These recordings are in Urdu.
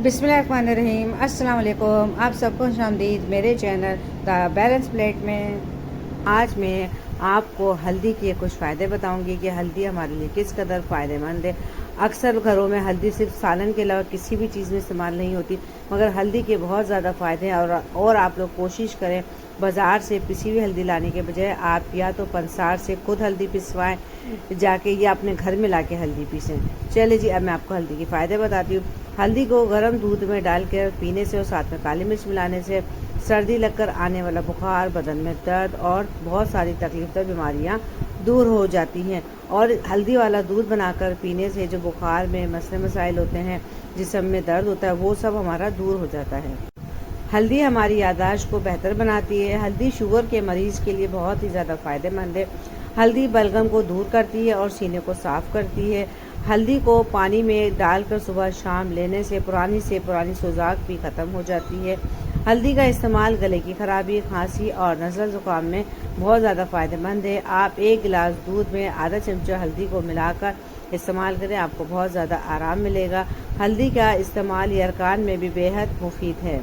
بسم اللہ الرحمن الرحیم۔ السلام علیکم، آپ سب کو خوش آمدید میرے چینل دا بیلنس پلیٹ میں۔ آج میں آپ کو ہلدی کے کچھ فائدے بتاؤں گی کہ ہلدی ہمارے لیے کس قدر فائدہ مند ہے۔ اکثر گھروں میں ہلدی صرف سالن کے علاوہ کسی بھی چیز میں استعمال نہیں ہوتی، مگر ہلدی کے بہت زیادہ فائدے ہیں اور آپ لوگ کوشش کریں بازار سے پسی ہوئی ہلدی لانے کے بجائے آپ یا تو پنسار سے خود ہلدی پسوائیں جا کے، یا اپنے گھر میں لا کے ہلدی پیسیں۔ چلے جی، اب میں آپ کو ہلدی کے فائدے بتاتی ہوں۔ ہلدی کو گرم دودھ میں ڈال کر پینے سے اور ساتھ میں کالی مرچ ملانے سے سردی لگ کر آنے والا بخار، بدن میں درد اور بہت ساری تکلیف دہ بیماریاں دور ہو جاتی ہیں۔ اور ہلدی والا دودھ بنا کر پینے سے جو بخار میں مسائل ہوتے ہیں، جسم میں درد ہوتا ہے، وہ سب ہمارا دور ہو جاتا ہے۔ ہلدی ہماری یادداشت کو بہتر بناتی ہے۔ ہلدی شوگر کے مریض کے لیے بہت ہی زیادہ فائدہ مند ہے۔ ہلدی بلغم کو دور کرتی ہے اور سینے کو صاف کرتی ہے۔ ہلدی کو پانی میں ڈال کر صبح شام لینے سے پرانی سوزاک بھی ختم ہو جاتی ہے۔ ہلدی کا استعمال گلے کی خرابی، کھانسی اور نزلہ زکام میں بہت زیادہ فائدہ مند ہے۔ آپ ایک گلاس دودھ میں آدھا چمچہ ہلدی کو ملا کر استعمال کریں، آپ کو بہت زیادہ آرام ملے گا۔ ہلدی کا استعمال یرقان میں بھی بے حد مفید ہے۔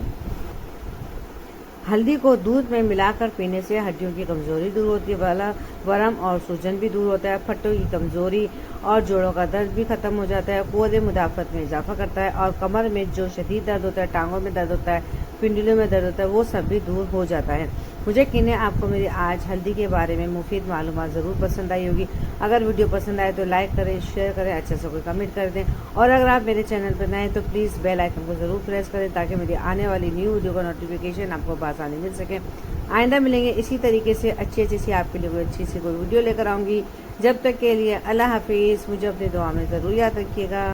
ہلدی کو دودھ میں ملا کر پینے سے ہڈیوں کی کمزوری دور ہوتی ہے، ورم اور سوجن بھی دور ہوتا ہے، پھٹوں کی کمزوری اور جوڑوں کا درد بھی ختم ہو جاتا ہے، قوت مدافعت میں اضافہ کرتا ہے، اور کمر میں جو شدید درد ہوتا ہے، ٹانگوں میں درد ہوتا ہے، پنڈلیوں میں درد ہوتا ہے، وہ سب بھی دور ہو جاتا ہے۔ مجھے یقین ہے آپ کو میری آج ہلدی کے بارے میں مفید معلومات ضرور پسند آئی ہوگی۔ اگر ویڈیو پسند آئے تو لائک کریں، شیئر کریں، اچھا سا کوئی کمنٹ کر دیں، اور اگر آپ میرے چینل پر نئے تو پلیز بیل آئیکن کو ضرور پریس کریں تاکہ میری آنے والی نیو ویڈیو کا نوٹیفیکیشن آپ کو بآسانی مل سکے۔ آئندہ ملیں گے اسی طریقے سے اچھی سی آپ کے لیے کوئی اچھی سی کوئی ویڈیو لے کر آؤں گی۔ جب تک کے لیے اللہ حافظ، مجھے اپنی دعا میں ضرور یاد رکھیے گا۔